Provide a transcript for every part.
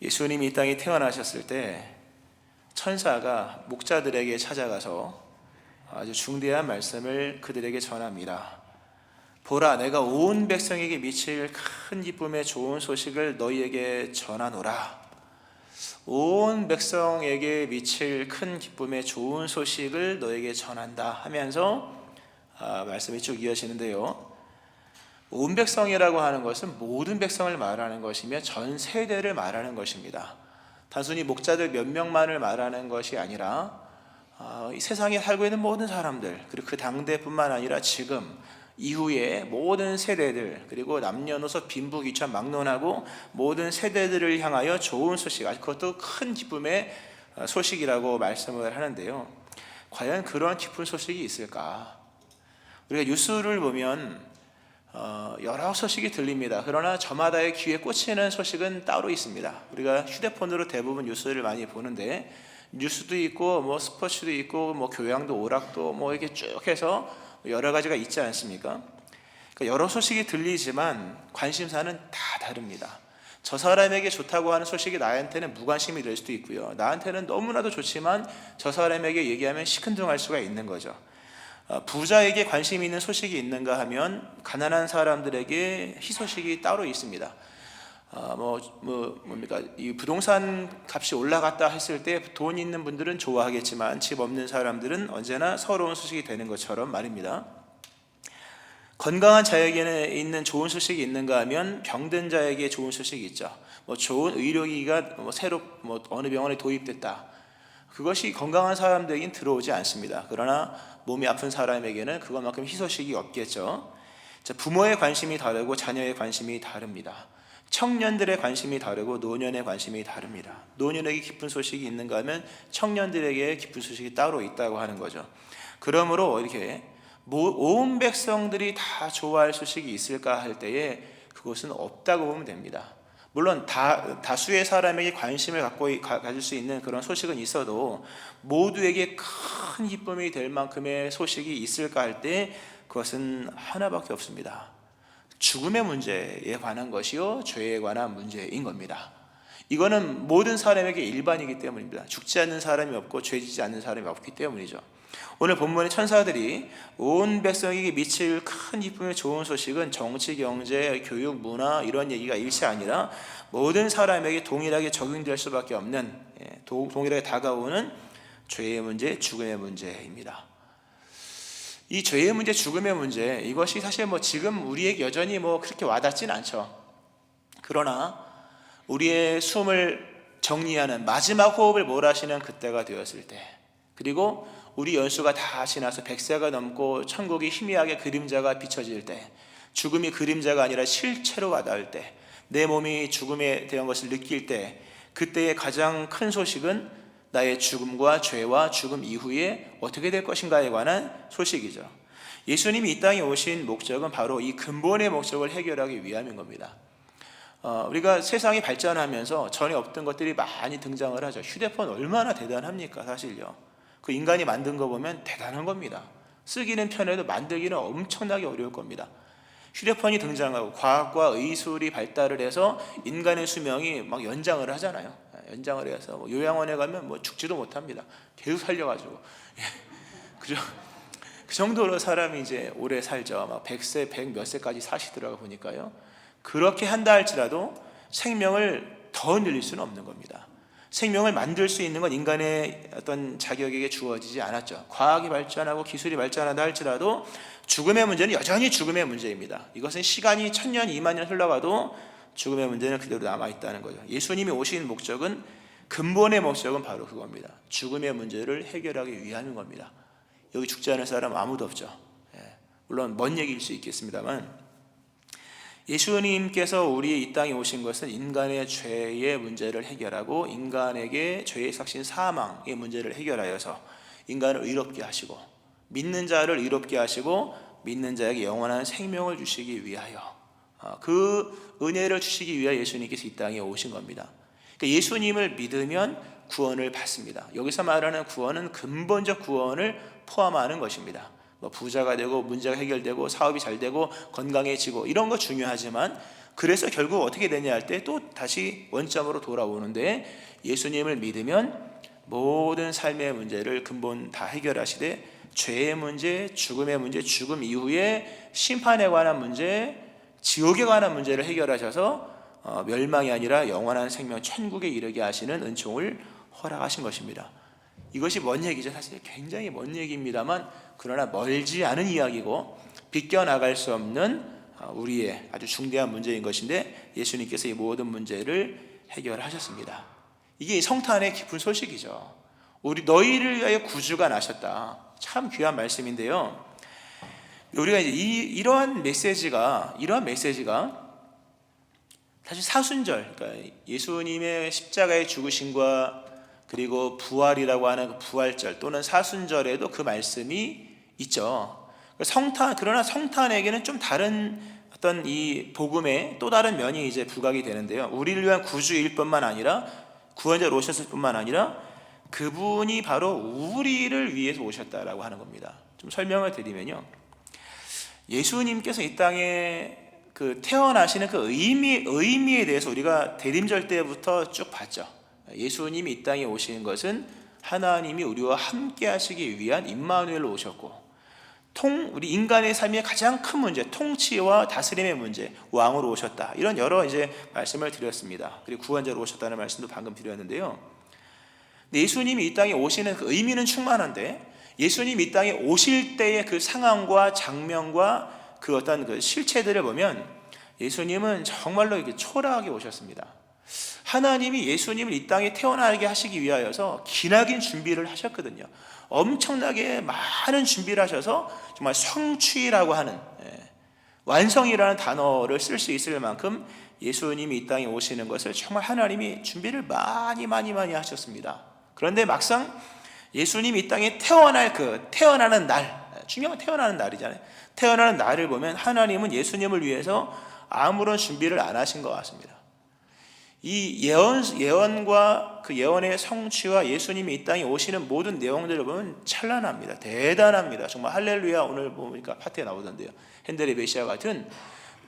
예수님이 이 땅에 태어나셨을 때 천사가 목자들에게 찾아가서 아주 중대한 말씀을 그들에게 전합니다. 보라, 내가 온 백성에게 미칠 큰 기쁨의 좋은 소식을 너희에게 전하노라. 온 백성에게 미칠 큰 기쁨의 좋은 소식을 너에게 전한다 하면서 말씀이 쭉 이어지는데요. 온 백성이라고 하는 것은 모든 백성을 말하는 것이며 전 세대를 말하는 것입니다. 단순히 목자들 몇 명만을 말하는 것이 아니라 이 세상에 살고 있는 모든 사람들, 그리고 그 당대뿐만 아니라 지금 이후에 모든 세대들, 그리고 남녀노소 빈부귀천 막론하고 모든 세대들을 향하여 좋은 소식, 그것도 큰 기쁨의 소식이라고 말씀을 하는데요. 과연 그런 기쁜 소식이 있을까? 우리가 뉴스를 보면 여러 소식이 들립니다. 그러나 저마다의 귀에 꽂히는 소식은 따로 있습니다. 우리가 휴대폰으로 대부분 뉴스를 많이 보는데 뉴스도 있고 뭐 스포츠도 있고 뭐 교양도 오락도 뭐 이렇게 쭉 해서 여러 가지가 있지 않습니까? 그러니까 여러 소식이 들리지만 관심사는 다 다릅니다. 저 사람에게 좋다고 하는 소식이 나한테는 무관심이 될 수도 있고요. 나한테는 너무나도 좋지만 저 사람에게 얘기하면 시큰둥할 수가 있는 거죠. 부자에게 관심 있는 소식이 있는가 하면 가난한 사람들에게 희소식이 따로 있습니다. 뭡니까? 이 부동산 값이 올라갔다 했을 때 돈 있는 분들은 좋아하겠지만 집 없는 사람들은 언제나 서러운 소식이 되는 것처럼 말입니다. 건강한 자에게는 있는 좋은 소식이 있는가 하면 병든 자에게 좋은 소식이 있죠. 좋은 의료기기가 새로 어느 병원에 도입됐다. 그것이 건강한 사람들에게는 들어오지 않습니다. 그러나 몸이 아픈 사람에게는 그것만큼 희소식이 없겠죠. 부모의 관심이 다르고 자녀의 관심이 다릅니다. 청년들의 관심이 다르고 노년의 관심이 다릅니다. 노년에게 기쁜 소식이 있는가 하면 청년들에게 기쁜 소식이 따로 있다고 하는 거죠. 그러므로 이렇게 온 백성들이 다 좋아할 소식이 있을까 할 때에 그것은 없다고 보면 됩니다. 물론 다수의 사람에게 관심을 가질 수 있는 그런 소식은 있어도 모두에게 큰 기쁨이 될 만큼의 소식이 있을까 할 때 그것은 하나밖에 없습니다. 죽음의 문제에 관한 것이요 죄에 관한 문제인 겁니다. 이거는 모든 사람에게 일반이기 때문입니다. 죽지 않는 사람이 없고 죄지지 않는 사람이 없기 때문이죠. 오늘 본문의 천사들이 온 백성에게 미칠 큰 기쁨의 좋은 소식은 정치, 경제, 교육, 문화 이런 얘기가 일체 아니라 모든 사람에게 동일하게 적용될 수밖에 없는 동일하게 다가오는 죄의 문제, 죽음의 문제입니다. 이 죄의 문제, 죽음의 문제, 이것이 사실 지금 우리에게 여전히 그렇게 와닿지는 않죠. 그러나 우리의 숨을 정리하는 마지막 호흡을 몰아쉬는 그때가 되었을 때, 그리고 우리 연수가 다 지나서 100세가 넘고 천국이 희미하게 그림자가 비춰질 때, 죽음이 그림자가 아니라 실체로 와닿을 때, 내 몸이 죽음에 대한 것을 느낄 때, 그때의 가장 큰 소식은 나의 죽음과 죄와 죽음 이후에 어떻게 될 것인가에 관한 소식이죠. 예수님이 이 땅에 오신 목적은 바로 이 근본의 목적을 해결하기 위함인 겁니다. 우리가 세상이 발전하면서 전에 없던 것들이 많이 등장을 하죠. 휴대폰 얼마나 대단합니까? 사실요. 그 인간이 만든 거 보면 대단한 겁니다. 쓰기는 편해도 만들기는 엄청나게 어려울 겁니다. 휴대폰이 등장하고 과학과 의술이 발달을 해서 인간의 수명이 막 연장을 하잖아요. 연장을 해서 요양원에 가면 죽지도 못합니다. 계속 살려가지고 그 정도로 사람이 이제 오래 살죠. 막 100세, 100 몇 세까지 사시더라고 보니까요. 그렇게 한다 할지라도 생명을 더 늘릴 수는 없는 겁니다. 생명을 만들 수 있는 건 인간의 어떤 자격에게 주어지지 않았죠. 과학이 발전하고 기술이 발전한다 할지라도 죽음의 문제는 여전히 죽음의 문제입니다. 이것은 시간이 1000년, 2만년 흘러가도 죽음의 문제는 그대로 남아있다는 거죠. 예수님이 오신 목적은, 근본의 목적은 바로 그겁니다. 죽음의 문제를 해결하기 위함인 겁니다. 여기 죽지 않은 사람 아무도 없죠. 물론 먼 얘기일 수 있겠습니다만 예수님께서 우리 이 땅에 오신 것은 인간의 죄의 문제를 해결하고 인간에게 죄의 삭신 사망의 문제를 해결하여서 인간을 의롭게 하시고 믿는 자를 의롭게 하시고 믿는 자에게 영원한 생명을 주시기 위하여 그 은혜를 주시기 위하여 예수님께서 이 땅에 오신 겁니다. 그러니까 예수님을 믿으면 구원을 받습니다. 여기서 말하는 구원은 근본적 구원을 포함하는 것입니다. 부자가 되고 문제가 해결되고 사업이 잘 되고 건강해지고 이런 거 중요하지만 그래서 결국 어떻게 되냐 할 때 또 다시 원점으로 돌아오는데, 예수님을 믿으면 모든 삶의 문제를 근본 다 해결하시되 죄의 문제, 죽음의 문제, 죽음 이후에 심판에 관한 문제, 지옥에 관한 문제를 해결하셔서 멸망이 아니라 영원한 생명 천국에 이르게 하시는 은총을 허락하신 것입니다. 이것이 먼 얘기죠. 사실 굉장히 먼 얘기입니다만, 그러나 멀지 않은 이야기고 비껴나갈 수 없는 우리의 아주 중대한 문제인 것인데, 예수님께서 이 모든 문제를 해결하셨습니다. 이게 성탄의 깊은 소식이죠. 너희를 위하여 구주가 나셨다. 참 귀한 말씀인데요, 우리가 이제 이러한 메시지가 사실 사순절, 그러니까 예수님의 십자가의 죽으심과 그리고 부활이라고 하는 그 부활절 또는 사순절에도 그 말씀이 있죠. 그러나 성탄에게는 좀 다른 어떤 이 복음의 또 다른 면이 이제 부각이 되는데요, 우리를 위한 구주일 뿐만 아니라, 구원자로 오셨을 뿐만 아니라 그분이 바로 우리를 위해서 오셨다라고 하는 겁니다. 좀 설명을 드리면요, 예수님께서 이 땅에 그 태어나시는 그 의미에 대해서 우리가 대림절 때부터 쭉 봤죠. 예수님이 이 땅에 오신 것은 하나님이 우리와 함께 하시기 위한 임마누엘로 오셨고, 우리 인간의 삶의 가장 큰 문제, 통치와 다스림의 문제, 왕으로 오셨다. 이런 여러 이제 말씀을 드렸습니다. 그리고 구원자로 오셨다는 말씀도 방금 드렸는데요. 근데 예수님이 이 땅에 오시는 그 의미는 충만한데, 예수님이 이 땅에 오실 때의 그 상황과 장면과 그 어떤 그 실체들을 보면 예수님은 정말로 이렇게 초라하게 오셨습니다. 하나님이 예수님을 이 땅에 태어나게 하시기 위하여서 기나긴 준비를 하셨거든요. 엄청나게 많은 준비를 하셔서 정말 성취라고 하는, 완성이라는 단어를 쓸 수 있을 만큼 예수님이 이 땅에 오시는 것을 정말 하나님이 준비를 많이 하셨습니다. 그런데 막상 예수님이 이 땅에 태어나는 날, 중요한 태어나는 날이잖아요. 태어나는 날을 보면 하나님은 예수님을 위해서 아무런 준비를 안 하신 것 같습니다. 이 예언과 그 예언의 성취와 예수님이 이 땅에 오시는 모든 내용들을 보면 찬란합니다. 대단합니다. 정말 할렐루야, 오늘 보니까 파트에 나오던데요, 핸델의 메시아 같은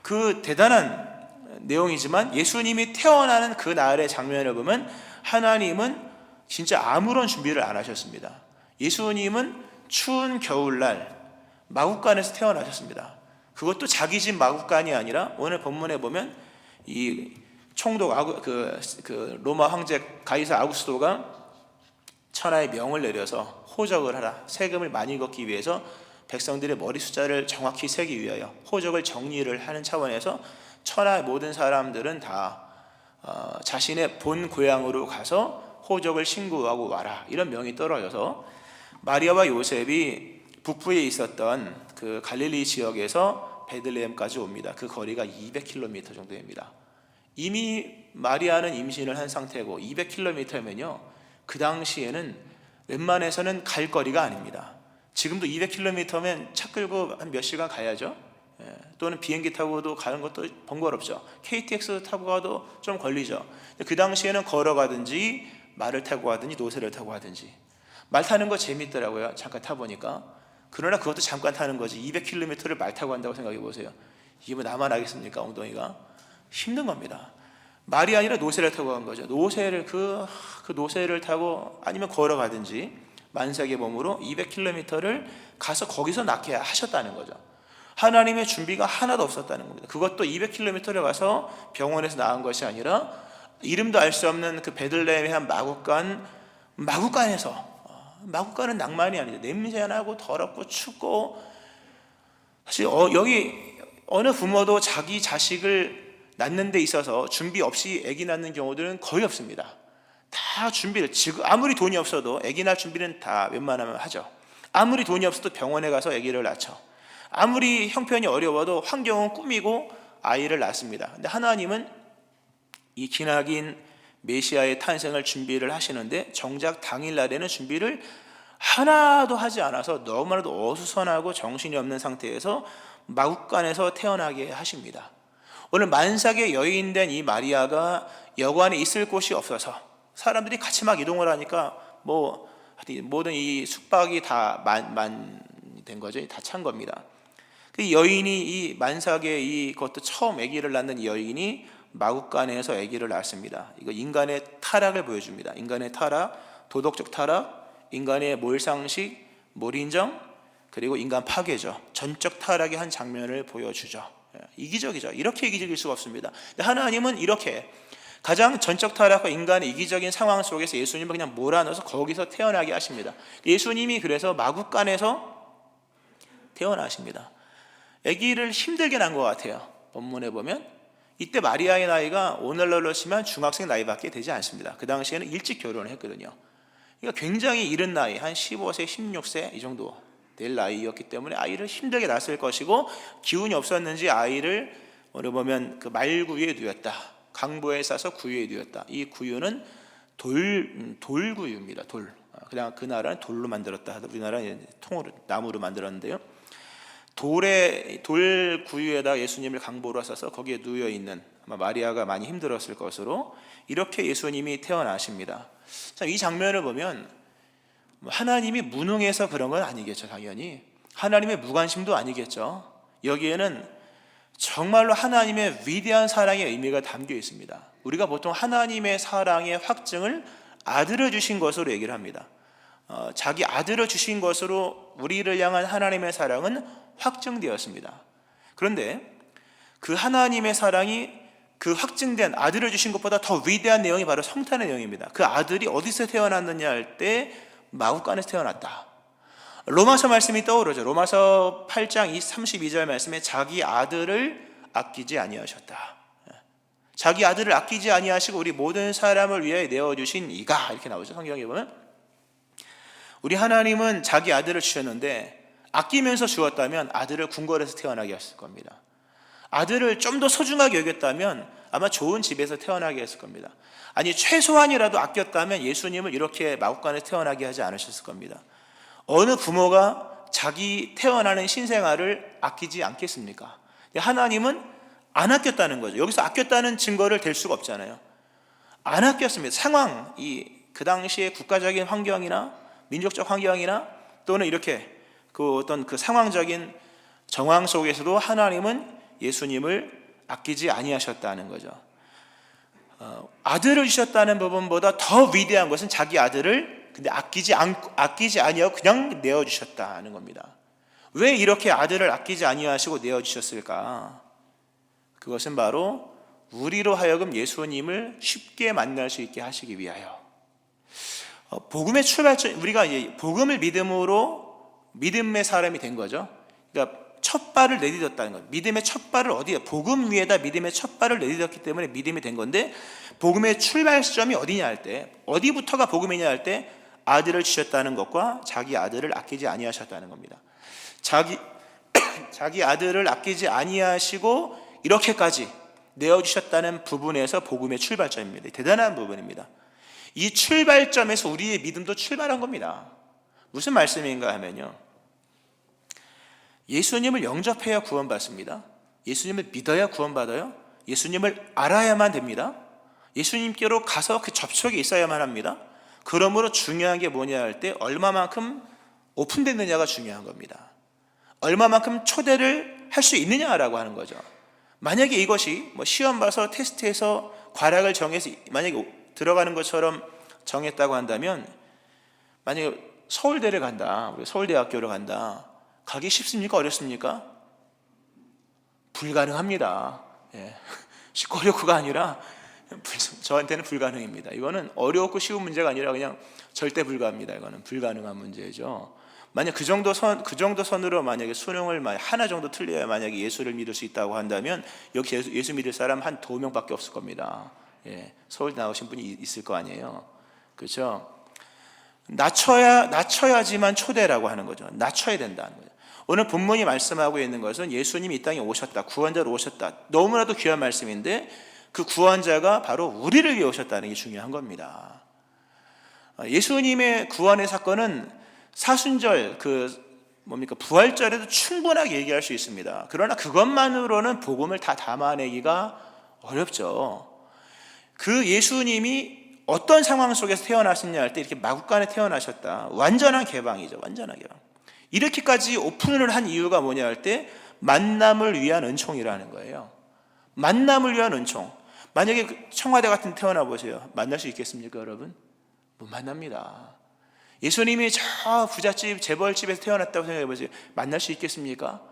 그 대단한 내용이지만, 예수님이 태어나는 그 날의 장면을 보면 하나님은 진짜 아무런 준비를 안 하셨습니다. 예수님은 추운 겨울날 마구간에서 태어나셨습니다. 그것도 자기 집 마구간이 아니라, 오늘 본문에 보면 이 총독 로마 황제 가이사 아구스토가 천하의 명을 내려서 호적을 하라, 세금을 많이 걷기 위해서 백성들의 머리 숫자를 정확히 세기 위하여 호적을 정리를 하는 차원에서 천하의 모든 사람들은 다 자신의 본 고향으로 가서 호적을 신고하고 와라, 이런 명이 떨어져서 마리아와 요셉이 북부에 있었던 그 갈릴리 지역에서 베들레헴까지 옵니다. 그 거리가 200km 정도 됩니다. 이미 마리아는 임신을 한 상태고 200km면요, 그 당시에는 웬만해서는 갈 거리가 아닙니다. 지금도 200km면 차 끌고 한 몇 시간 가야죠. 또는 비행기 타고도 가는 것도 번거롭죠. KTX 타고 가도 좀 걸리죠. 그 당시에는 걸어가든지 말을 타고 가든지 노새를 타고 가든지. 말 타는 거 재밌더라고요, 잠깐 타보니까. 그러나 그것도 잠깐 타는 거지 200km를 말 타고 간다고 생각해 보세요. 이게 뭐 나만 하겠습니까? 엉덩이가 힘든 겁니다. 말이 아니라 노새를 타고 간 거죠. 노새를 그 노새를 타고 아니면 걸어가든지 만삭의 몸으로 200km를 가서 거기서 낳게 하셨다는 거죠. 하나님의 준비가 하나도 없었다는 겁니다. 그것도 200km를 가서 병원에서 낳은 것이 아니라 이름도 알 수 없는 그 베들레헴의 한 마구간에서, 마구간은 낭만이 아니죠. 냄새나고 더럽고 춥고, 사실 여기 어느 부모도 자기 자식을 낳는 데 있어서 준비 없이 아기 낳는 경우들은 거의 없습니다. 다 준비를, 지금 아무리 돈이 없어도 아기 낳을 준비는 다 웬만하면 하죠. 아무리 돈이 없어도 병원에 가서 아기를 낳죠. 아무리 형편이 어려워도 환경은 꾸미고 아이를 낳습니다. 근데 하나님은 이 기나긴 메시아의 탄생을 준비를 하시는데, 정작 당일날에는 준비를 하나도 하지 않아서 너무나도 어수선하고 정신이 없는 상태에서 마구간에서 태어나게 하십니다. 오늘 만삭의 여인된 이 마리아가 여관에 있을 곳이 없어서 사람들이 같이 막 이동을 하니까 모든 이 숙박이 다 된 거죠. 다 찬 겁니다. 그 여인이 이 만삭의 그것도 처음 아기를 낳는 이 여인이 마구간에서 아기를 낳습니다. 이거 인간의 타락을 보여줍니다. 인간의 타락, 도덕적 타락, 인간의 몰상식, 몰인정, 그리고 인간 파괴죠. 전적 타락의 한 장면을 보여주죠. 이기적이죠. 이렇게 이기적일 수가 없습니다. 하나님은 이렇게 가장 전적 타락과 인간의 이기적인 상황 속에서 예수님을 그냥 몰아넣어서 거기서 태어나게 하십니다. 예수님이 그래서 마구간에서 태어나십니다. 아기를 힘들게 낳은 것 같아요. 본문에 보면 이때 마리아의 나이가 오늘날로 치면 중학생 나이밖에 되지 않습니다. 그 당시에는 일찍 결혼을 했거든요. 그러니까 굉장히 이른 나이, 한 15세, 16세 이 정도 될 나이였기 때문에 아이를 힘들게 낳았을 것이고, 기운이 없었는지 아이를 오늘 보면 그 말구유에 누웠다. 강보에 싸서 구유에 누웠다. 이 구유는 돌구유입니다. 돌. 그냥 그 나라는 돌로 만들었다. 우리나라는 통으로, 나무로 만들었는데요. 돌 구유에다 예수님을 강보로 싸서 거기에 누워 있는, 아마 마리아가 많이 힘들었을 것으로 이렇게 예수님이 태어나십니다. 참, 이 장면을 보면 하나님이 무능해서 그런 건 아니겠죠. 당연히 하나님의 무관심도 아니겠죠. 여기에는 정말로 하나님의 위대한 사랑의 의미가 담겨 있습니다. 우리가 보통 하나님의 사랑의 확증을 아들을 주신 것으로 얘기를 합니다. 자기 아들을 주신 것으로 우리를 향한 하나님의 사랑은 확증되었습니다. 그런데 그 하나님의 사랑이 그 확증된 아들을 주신 것보다 더 위대한 내용이 바로 성탄의 내용입니다. 그 아들이 어디서 태어났느냐 할 때 마구간에서 태어났다. 로마서 말씀이 떠오르죠. 로마서 8장 32절 말씀에 자기 아들을 아끼지 아니하셨다. 자기 아들을 아끼지 아니하시고 우리 모든 사람을 위하여 내어주신 이가, 이렇게 나오죠. 성경에 보면 우리 하나님은 자기 아들을 주셨는데 아끼면서 주었다면 아들을 궁궐에서 태어나게 했을 겁니다. 아들을 좀 더 소중하게 여겼다면 아마 좋은 집에서 태어나게 했을 겁니다. 아니, 최소한이라도 아꼈다면 예수님을 이렇게 마구간에 태어나게 하지 않으셨을 겁니다. 어느 부모가 자기 태어나는 신생아를 아끼지 않겠습니까? 하나님은 안 아꼈다는 거죠. 여기서 아꼈다는 증거를 댈 수가 없잖아요. 안 아꼈습니다. 상황, 그 당시의 국가적인 환경이나 민족적 환경이나 또는 이렇게 어떤 그 상황적인 정황 속에서도 하나님은 예수님을 아끼지 아니하셨다는 거죠. 아들을 주셨다는 부분보다 더 위대한 것은 자기 아들을 근데 아끼지 아니하고 그냥 내어주셨다는 겁니다. 왜 이렇게 아들을 아끼지 아니하시고 내어주셨을까? 그것은 바로 우리로 하여금 예수님을 쉽게 만날 수 있게 하시기 위하여. 복음의 출발점, 우리가 이제 복음을 믿음으로 믿음의 사람이 된 거죠. 그러니까 첫 발을 내딛었다는 것. 믿음의 첫 발을 어디에? 복음 위에다 믿음의 첫 발을 내딛었기 때문에 믿음이 된 건데, 복음의 출발점이 어디냐 할 때, 어디부터가 복음이냐 할 때 아들을 주셨다는 것과 자기 아들을 아끼지 아니하셨다는 겁니다. 자기 아들을 아끼지 아니하시고 이렇게까지 내어주셨다는 부분에서 복음의 출발점입니다. 대단한 부분입니다. 이 출발점에서 우리의 믿음도 출발한 겁니다. 무슨 말씀인가 하면요, 예수님을 영접해야 구원받습니다. 예수님을 믿어야 구원받아요. 예수님을 알아야만 됩니다. 예수님께로 가서 그 접촉이 있어야만 합니다. 그러므로 중요한 게 뭐냐 할 때 얼마만큼 오픈됐느냐가 중요한 겁니다. 얼마만큼 초대를 할 수 있느냐라고 하는 거죠. 만약에 이것이 시험 봐서 테스트해서 과락을 정해서 만약에 들어가는 것처럼 정했다고 한다면, 만약에 서울대를 간다, 서울대학교를 간다, 가기 쉽습니까? 어렵습니까? 불가능합니다. 예. 쉽고 어렵고가 아니라 저한테는 불가능입니다. 이거는 어렵고 쉬운 문제가 아니라 그냥 절대 불가합니다. 이거는 불가능한 문제죠. 만약 그 정도 선으로 만약에 수능을 하나 정도 틀려야 만약에 예수를 믿을 수 있다고 한다면 여기 예수 믿을 사람 한 2명밖에 없을 겁니다. 예. 서울대 나오신 분이 있을 거 아니에요. 그렇죠? 낮춰야지만 초대라고 하는 거죠. 낮춰야 된다는 거죠. 오늘 본문이 말씀하고 있는 것은 예수님이 이 땅에 오셨다, 구원자로 오셨다. 너무나도 귀한 말씀인데 그 구원자가 바로 우리를 위해 오셨다는 게 중요한 겁니다. 예수님의 구원의 사건은 사순절, 부활절에도 충분하게 얘기할 수 있습니다. 그러나 그것만으로는 복음을 다 담아내기가 어렵죠. 그 예수님이 어떤 상황 속에서 태어나셨냐 할 때 이렇게 마구간에 태어나셨다. 완전한 개방이죠. 완전한 개방. 이렇게까지 오픈을 한 이유가 뭐냐 할 때 만남을 위한 은총이라는 거예요. 만남을 위한 은총. 만약에 청와대 같은 데 태어나 보세요. 만날 수 있겠습니까, 여러분? 못 만납니다. 예수님이 저 부잣집 재벌집에서 태어났다고 생각해 보세요. 만날 수 있겠습니까?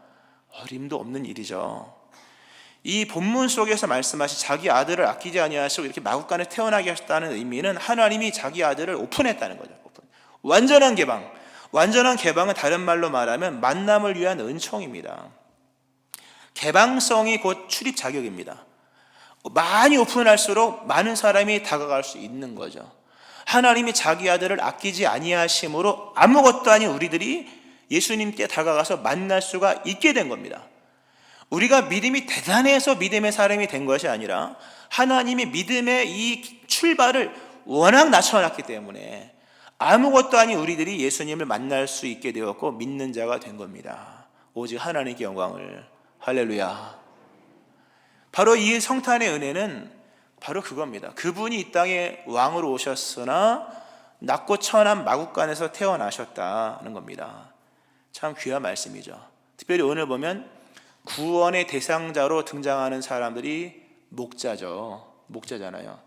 어림도 없는 일이죠. 이 본문 속에서 말씀하신 자기 아들을 아끼지 아니하시고 이렇게 마구간에 태어나게 하셨다는 의미는 하나님이 자기 아들을 오픈했다는 거죠. 완전한 개방. 완전한 개방은 다른 말로 말하면 만남을 위한 은총입니다. 개방성이 곧 출입 자격입니다. 많이 오픈할수록 많은 사람이 다가갈 수 있는 거죠. 하나님이 자기 아들을 아끼지 아니하심으로 아무것도 아닌 우리들이 예수님께 다가가서 만날 수가 있게 된 겁니다. 우리가 믿음이 대단해서 믿음의 사람이 된 것이 아니라 하나님이 믿음의 이 출발을 워낙 낮춰놨기 때문에 아무것도 아닌 우리들이 예수님을 만날 수 있게 되었고 믿는 자가 된 겁니다. 오직 하나님께 영광을. 할렐루야. 바로 이 성탄의 은혜는 바로 그겁니다. 그분이 이 땅에 왕으로 오셨으나 낮고 천한 마구간에서 태어나셨다는 겁니다. 참 귀한 말씀이죠. 특별히 오늘 보면 구원의 대상자로 등장하는 사람들이 목자잖아요.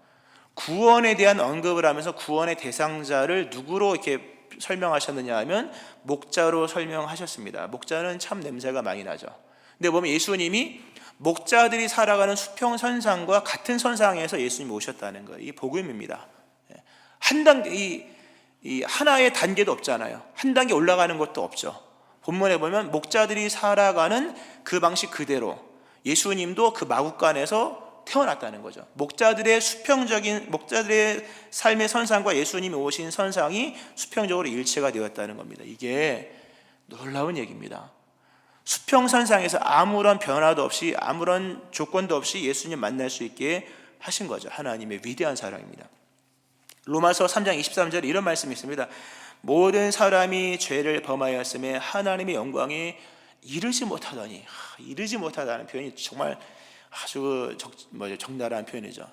구원에 대한 언급을 하면서 구원의 대상자를 누구로 이렇게 설명하셨느냐 하면 목자로 설명하셨습니다. 목자는 참 냄새가 많이 나죠. 근데 보면 예수님이 목자들이 살아가는 수평선상과 같은 선상에서 예수님이 오셨다는 거예요. 이 복음입니다. 한 단계, 이 하나의 단계도 없잖아요. 한 단계 올라가는 것도 없죠. 본문에 보면 목자들이 살아가는 그 방식 그대로 예수님도 그 마구간에서 태어났다는 거죠. 목자들의 삶의 선상과 예수님이 오신 선상이 수평적으로 일치가 되었다는 겁니다. 이게 놀라운 얘기입니다. 수평선상에서 아무런 변화도 없이 아무런 조건도 없이 예수님 만날 수 있게 하신 거죠. 하나님의 위대한 사랑입니다. 로마서 3장 23절에 이런 말씀이 있습니다. 모든 사람이 죄를 범하였음에 하나님의 영광에 이르지 못하다니. 이르지 못하다는 표현이 정말 아주 적나라한 표현이죠.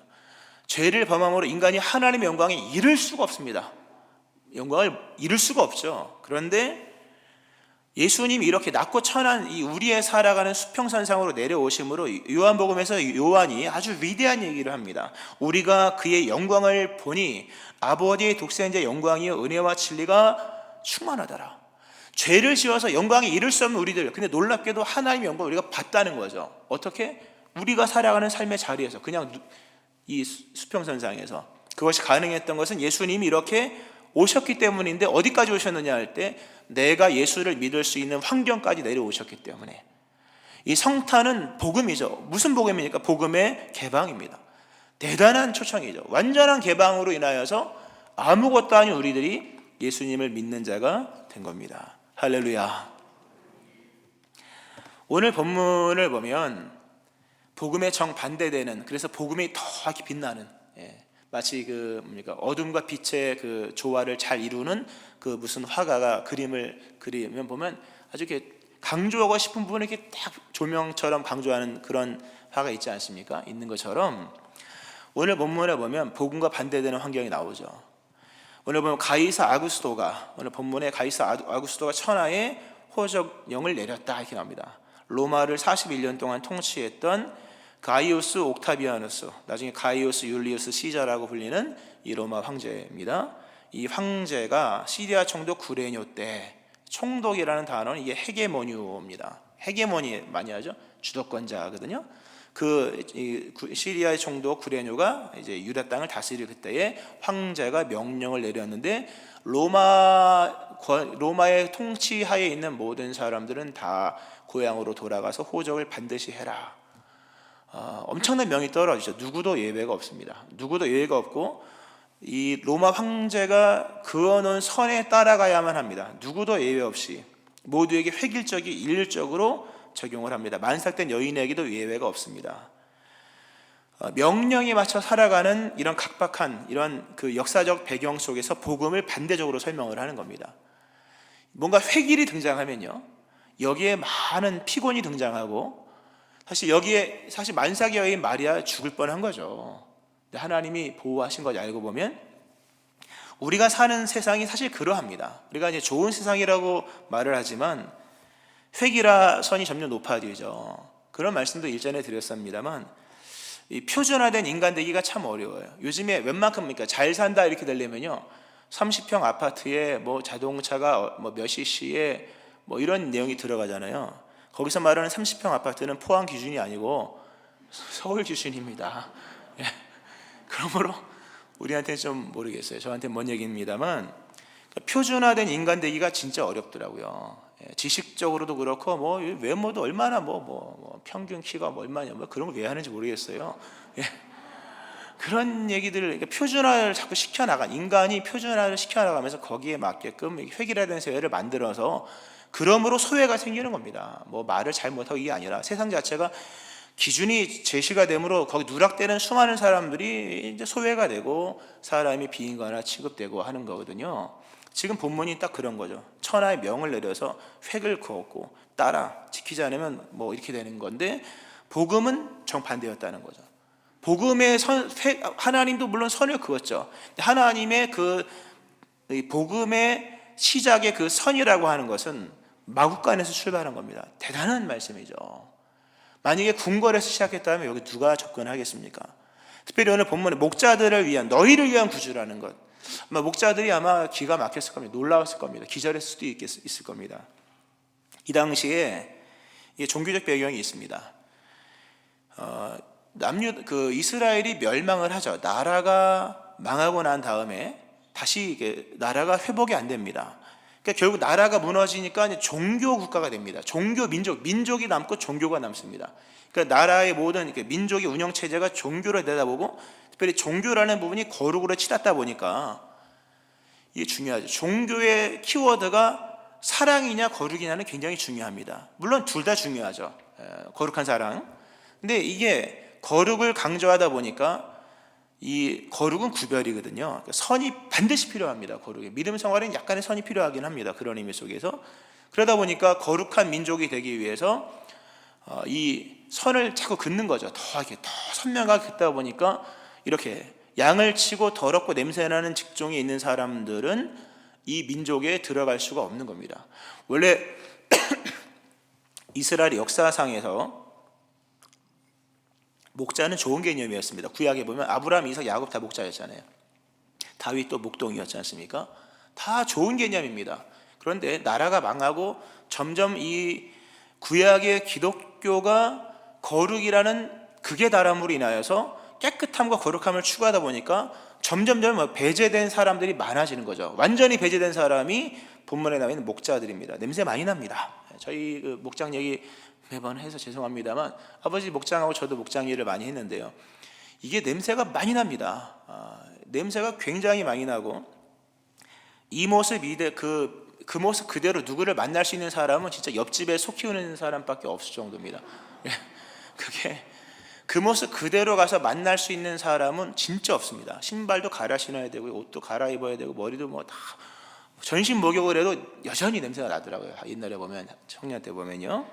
죄를 범함으로 인간이 하나님의 영광에 이를 수가 없습니다. 영광을 이룰 수가 없죠. 그런데 예수님이 이렇게 낮고 천한 이 우리의 살아가는 수평선상으로 내려오심으로 요한복음에서 요한이 아주 위대한 얘기를 합니다. 우리가 그의 영광을 보니 아버지의 독생자의 영광이요 은혜와 진리가 충만하더라. 죄를 지어서 영광에 이를 수 없는 우리들, 근데 놀랍게도 하나님의 영광을 우리가 봤다는 거죠. 어떻게? 우리가 살아가는 삶의 자리에서, 그냥 이 수평선상에서. 그것이 가능했던 것은 예수님이 이렇게 오셨기 때문인데, 어디까지 오셨느냐 할 때 내가 예수를 믿을 수 있는 환경까지 내려오셨기 때문에. 이 성탄은 복음이죠. 무슨 복음입니까? 복음의 개방입니다. 대단한 초청이죠. 완전한 개방으로 인하여서 아무것도 아닌 우리들이 예수님을 믿는 자가 된 겁니다. 할렐루야. 오늘 본문을 보면 복음의 정반대되는, 그래서 복음이 더 이렇게 빛나는, 마치 어둠과 빛의 그 조화를 잘 이루는 그 무슨 화가가 그림을 그리면 보면 아주 이렇게 강조하고 싶은 부분을 이렇게 딱 조명처럼 강조하는 그런 화가 있지 않습니까? 있는 것처럼 오늘 본문에 보면 복음과 반대되는 환경이 나오죠. 오늘 보면 오늘 본문에 가이사 아구스토가 천하의 호적령을 내렸다 이렇게 나옵니다. 로마를 41년 동안 통치했던 가이우스 옥타비아누스, 나중에 가이우스 율리우스 시자라고 불리는 이 로마 황제입니다. 이 황제가 시리아 총독 구레뇨 때, 총독이라는 단어는 이게 헤게모니오입니다. 헤게모니 많이 하죠. 주도권자거든요. 시리아의 총독 구레뇨가 이제 유다 땅을 다스릴 그때에 황제가 명령을 내렸는데 로마의 통치하에 있는 모든 사람들은 다 고향으로 돌아가서 호적을 반드시 해라. 엄청난 명이 떨어지죠. 누구도 예외가 없습니다. 누구도 예외가 없고 이 로마 황제가 그어놓은 선에 따라가야만 합니다. 누구도 예외 없이 모두에게 획일적이 일률적으로 적용을 합니다. 만삭된 여인에게도 예외가 없습니다. 명령에 맞춰 살아가는 이런 각박한 이런 그 역사적 배경 속에서 복음을 반대적으로 설명을 하는 겁니다. 뭔가 획일이 등장하면요, 여기에 많은 피곤이 등장하고, 사실 만삭의 여인 마리아 죽을 뻔한 거죠. 근데 하나님이 보호하신 걸 알고 보면 우리가 사는 세상이 사실 그러합니다. 우리가 이제 좋은 세상이라고 말을 하지만 획이라 선이 점점 높아지죠. 그런 말씀도 일전에 드렸습니다만 이 표준화된 인간 되기가 참 어려워요. 요즘에 웬만큼입니까? 잘 산다 이렇게 되려면요 30평 아파트에 뭐 자동차가 뭐 몇 cc에 뭐 이런 내용이 들어가잖아요. 거기서 말하는 30평 아파트는 포항 기준이 아니고 서울 기준입니다. 예. 그러므로 우리한테는 좀 모르겠어요. 저한테 뭔 얘기입니다만 표준화된 인간 되기가 진짜 어렵더라고요. 예. 지식적으로도 그렇고 뭐 외모도 얼마나 뭐 평균 키가 뭐 얼마냐 뭐 그런 걸 왜 하는지 모르겠어요. 예. 그런 얘기들을 그러니까 표준화를 자꾸 시켜나간 인간이 표준화를 시켜나가면서 거기에 맞게끔 획일화된 사회를 만들어서 그러므로 소외가 생기는 겁니다. 뭐 말을 잘 못하고 이게 아니라 세상 자체가 기준이 제시가 되므로 거기 누락되는 수많은 사람들이 이제 소외가 되고 사람이 비인간화 취급되고 하는 거거든요. 지금 본문이 딱 그런 거죠. 천하의 명을 내려서 획을 그었고 따라 지키지 않으면 뭐 이렇게 되는 건데 복음은 정반대였다는 거죠. 복음의 하나님도 물론 선을 그었죠. 하나님의 그 복음의 시작의 그 선이라고 하는 것은 마국간에서 출발한 겁니다. 대단한 말씀이죠. 만약에 궁궐에서 시작했다면 여기 누가 접근하겠습니까? 특별히 오늘 본문에 목자들을 위한 너희를 위한 구주라는 것, 아마 목자들이 아마 기가 막혔을 겁니다. 놀라웠을 겁니다. 기절했을 수도 있을 겁니다. 이 당시에 종교적 배경이 있습니다. 이스라엘이 멸망을 하죠. 나라가 망하고 난 다음에 다시 이게 나라가 회복이 안 됩니다. 그러니까 결국 나라가 무너지니까 이제 종교 국가가 됩니다. 종교 민족이 남고 종교가 남습니다. 그러니까 나라의 모든 민족의 운영 체제가 종교를 내다보고 특별히 종교라는 부분이 거룩으로 치닫다 보니까 이게 중요하죠. 종교의 키워드가 사랑이냐 거룩이냐는 굉장히 중요합니다. 물론 둘 다 중요하죠. 거룩한 사랑. 근데 이게 거룩을 강조하다 보니까 이 거룩은 구별이거든요. 선이 반드시 필요합니다. 거룩에 믿음 생활에는 약간의 선이 필요하긴 합니다. 그런 의미 속에서 그러다 보니까 거룩한 민족이 되기 위해서 이 선을 자꾸 긋는 거죠. 더 선명하게 긋다 보니까 이렇게 양을 치고 더럽고 냄새나는 직종에 있는 사람들은 이 민족에 들어갈 수가 없는 겁니다. 원래 이스라엘 역사상에서 목자는 좋은 개념이었습니다. 구약에 보면 아브라함, 이삭, 야곱 다 목자였잖아요. 다윗도 목동이었지 않습니까? 다 좋은 개념입니다. 그런데 나라가 망하고 점점 이 구약의 기독교가 거룩이라는 극의 다람으로 인하여서 깨끗함과 거룩함을 추구하다 보니까 점점 배제된 사람들이 많아지는 거죠. 완전히 배제된 사람이 본문에 나와 있는 목자들입니다. 냄새 많이 납니다. 저희 목장 얘기 매번 해서 죄송합니다만 아버지 목장하고 저도 목장 일을 많이 했는데요. 이게 냄새가 많이 납니다. 냄새가 굉장히 많이 나고 이 모습 그 모습 그대로 누구를 만날 수 있는 사람은 진짜 옆집에 소 키우는 사람밖에 없을 정도입니다. 그게 그 모습 그대로 가서 만날 수 있는 사람은 진짜 없습니다. 신발도 갈아 신어야 되고 옷도 갈아입어야 되고 머리도 뭐 다 전신 목욕을 해도 여전히 냄새가 나더라고요. 옛날에 보면 청년 때 보면요.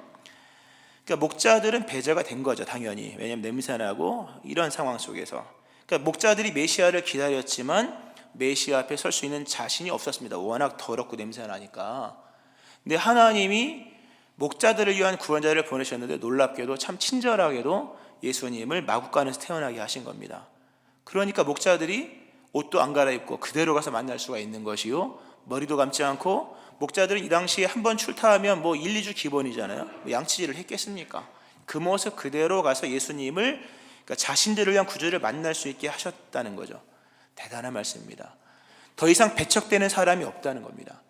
그러니까 목자들은 배제가 된 거죠, 당연히. 왜냐하면 냄새나고 이런 상황 속에서. 그러니까 목자들이 메시아를 기다렸지만 메시아 앞에 설 수 있는 자신이 없었습니다. 워낙 더럽고 냄새나니까. 근데 하나님이 목자들을 위한 구원자를 보내셨는데 놀랍게도 참 친절하게도 예수님을 마국간에서 태어나게 하신 겁니다. 그러니까 목자들이 옷도 안 갈아입고 그대로 가서 만날 수가 있는 것이요, 머리도 감지 않고. 목자들은 이 당시에 한번 출타하면 뭐 1, 2주 기본이잖아요. 양치질을 했겠습니까? 그 모습 그대로 가서 예수님을, 그러니까 자신들을 위한 구주를 만날 수 있게 하셨다는 거죠. 대단한 말씀입니다. 더 이상 배척되는 사람이 없다는 겁니다.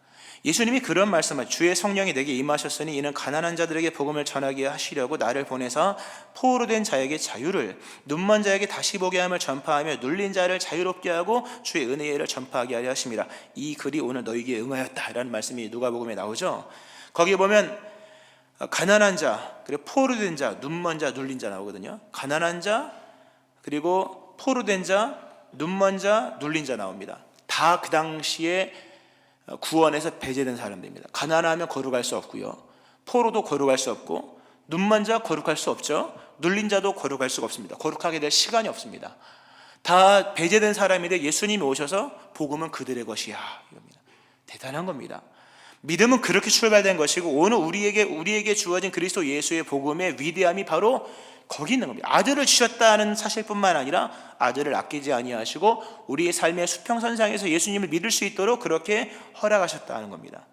예수님이 그런 말씀을, 주의 성령이 내게 임하셨으니 이는 가난한 자들에게 복음을 전하게 하시려고 나를 보내사 포로로 된 자에게 자유를, 눈먼 자에게 다시 보게 함을 전파하며 눌린 자를 자유롭게 하고 주의 은혜를 전파하게 하려 하심이라. 이 글이 오늘 너희에게 응하였다 라는 말씀이 누가복음에 나오죠. 거기에 보면 가난한 자, 그리고 포로로 된 자, 눈먼 자, 눌린 자 나오거든요. 가난한 자, 그리고 포로로 된 자, 눈먼 자, 눌린 자 나옵니다. 다 그 당시에 구원에서 배제된 사람들입니다. 가난하면 거룩할 수 없고요, 포로도 거룩할 수 없고, 눈먼 자 거룩할 수 없죠. 눌린 자도 거룩할 수가 없습니다. 거룩하게 될 시간이 없습니다. 다 배제된 사람인데 예수님이 오셔서 복음은 그들의 것이야, 이겁니다. 대단한 겁니다. 믿음은 그렇게 출발된 것이고 오늘 우리에게 주어진 그리스도 예수의 복음의 위대함이 바로 거기 있는 겁니다. 아들을 주셨다는 사실뿐만 아니라 아들을 아끼지 아니하시고 우리의 삶의 수평선상에서 예수님을 믿을 수 있도록 그렇게 허락하셨다는 겁니다.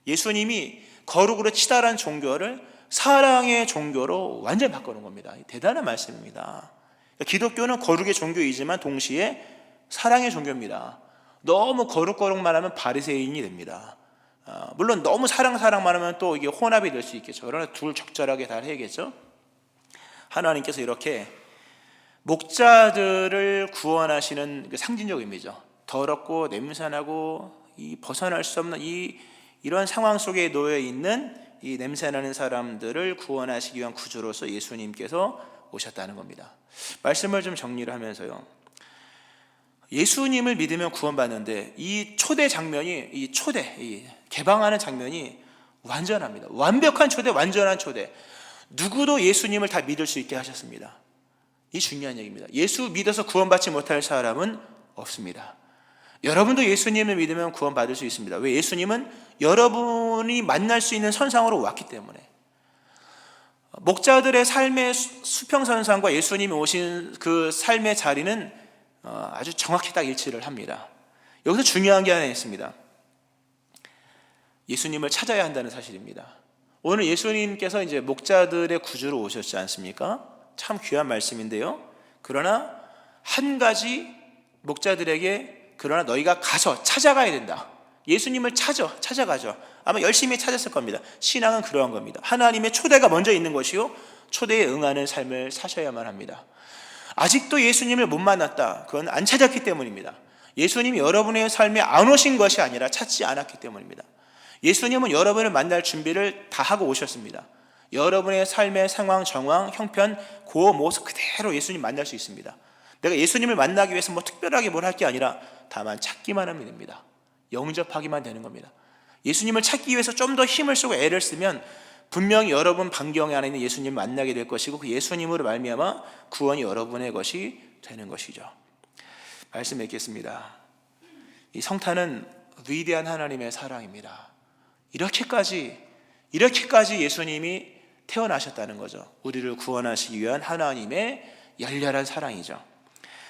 예수님이 거룩으로 치달한 종교를 사랑의 종교로 완전히 바꾸는 겁니다. 대단한 말씀입니다. 기독교는 거룩의 종교이지만 동시에 사랑의 종교입니다. 너무 거룩만 하면 바리새인이 됩니다. 물론 너무 사랑만 하면 또 이게 혼합이 될 수 있겠죠. 그러나 둘 적절하게 다 해야겠죠. 하나님께서 이렇게 목자들을 구원하시는 상징적 의미죠. 더럽고 냄새나고 벗어날 수 없는 이런 상황 속에 놓여 있는 이 냄새나는 사람들을 구원하시기 위한 구주로서 예수님께서 오셨다는 겁니다. 말씀을 좀 정리를 하면서요, 예수님을 믿으면 구원받는데 이 초대 장면이 이 개방하는 장면이 완전합니다. 완벽한 초대, 완전한 초대. 누구도 예수님을 다 믿을 수 있게 하셨습니다. 이 중요한 얘기입니다. 예수 믿어서 구원받지 못할 사람은 없습니다. 여러분도 예수님을 믿으면 구원받을 수 있습니다. 왜? 예수님은 여러분이 만날 수 있는 선상으로 왔기 때문에. 목자들의 삶의 수평선상과 예수님이 오신 그 삶의 자리는 아주 정확히 딱 일치를 합니다. 여기서 중요한 게 하나 있습니다. 예수님을 찾아야 한다는 사실입니다. 오늘 예수님께서 이제 목자들의 구주로 오셨지 않습니까? 참 귀한 말씀인데요. 그러나 한 가지 목자들에게 그러나 너희가 가서 찾아가야 된다. 예수님을 찾아가죠. 아마 열심히 찾았을 겁니다. 신앙은 그러한 겁니다. 하나님의 초대가 먼저 있는 것이요, 초대에 응하는 삶을 사셔야만 합니다. 아직도 예수님을 못 만났다. 그건 안 찾았기 때문입니다. 예수님이 여러분의 삶에 안 오신 것이 아니라 찾지 않았기 때문입니다. 예수님은 여러분을 만날 준비를 다 하고 오셨습니다. 여러분의 삶의 상황, 정황, 형편, 그 모습 그대로 예수님 만날 수 있습니다. 내가 예수님을 만나기 위해서 특별하게 뭘 할 게 아니라 다만 찾기만 하면 됩니다. 영접하기만 되는 겁니다. 예수님을 찾기 위해서 좀 더 힘을 쓰고 애를 쓰면 분명히 여러분 반경 안에 있는 예수님을 만나게 될 것이고 그 예수님으로 말미암아 구원이 여러분의 것이 되는 것이죠. 말씀 맺겠습니다. 이 성탄은 위대한 하나님의 사랑입니다. 이렇게까지 예수님이 태어나셨다는 거죠. 우리를 구원하시기 위한 하나님의 열렬한 사랑이죠.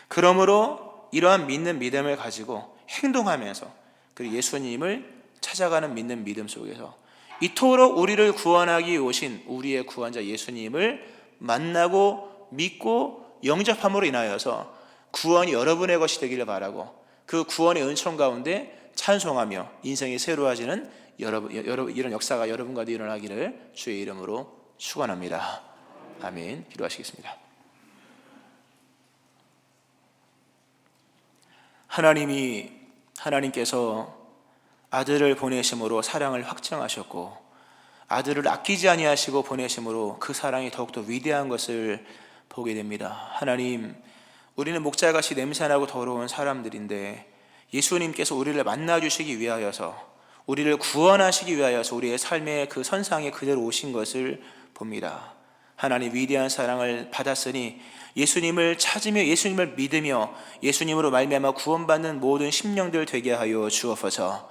그러므로 이러한 믿는 믿음을 가지고 행동하면서 그리고 예수님을 찾아가는 믿는 믿음 속에서 이토록 우리를 구원하기 오신 우리의 구원자 예수님을 만나고 믿고 영접함으로 인하여서 구원이 여러분의 것이 되기를 바라고 그 구원의 은총 가운데 찬송하며 인생이 새로워지는 이런 역사가 여러분과도 일어나기를 주의 이름으로 축원합니다. 아멘. 기도하시겠습니다. 하나님께서 아들을 보내심으로 사랑을 확증하셨고 아들을 아끼지 아니하시고 보내심으로 그 사랑이 더욱더 위대한 것을 보게 됩니다. 하나님, 우리는 목자같이 냄새나고 더러운 사람들인데 예수님께서 우리를 만나주시기 위하여서 우리를 구원하시기 위하여서 우리의 삶의 그 선상에 그대로 오신 것을 봅니다. 하나님, 위대한 사랑을 받았으니 예수님을 찾으며 예수님을 믿으며 예수님으로 말미암아 구원받는 모든 심령들 되게 하여 주옵소서.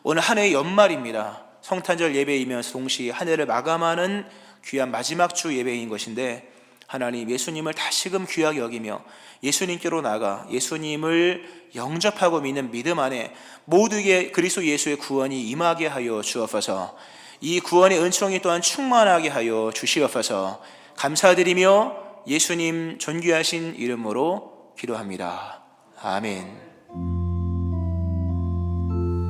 오늘 한 해의 연말입니다. 성탄절 예배이면서 동시에 한 해를 마감하는 귀한 마지막 주 예배인 것인데 하나님, 예수님을 다시금 귀하게 여기며 예수님께로 나가 예수님을 영접하고 믿는 믿음 안에 모두에게 그리스도 예수의 구원이 임하게 하여 주옵소서. 이 구원의 은총이 또한 충만하게 하여 주시옵소서. 감사드리며 예수님 존귀하신 이름으로 기도합니다. 아멘.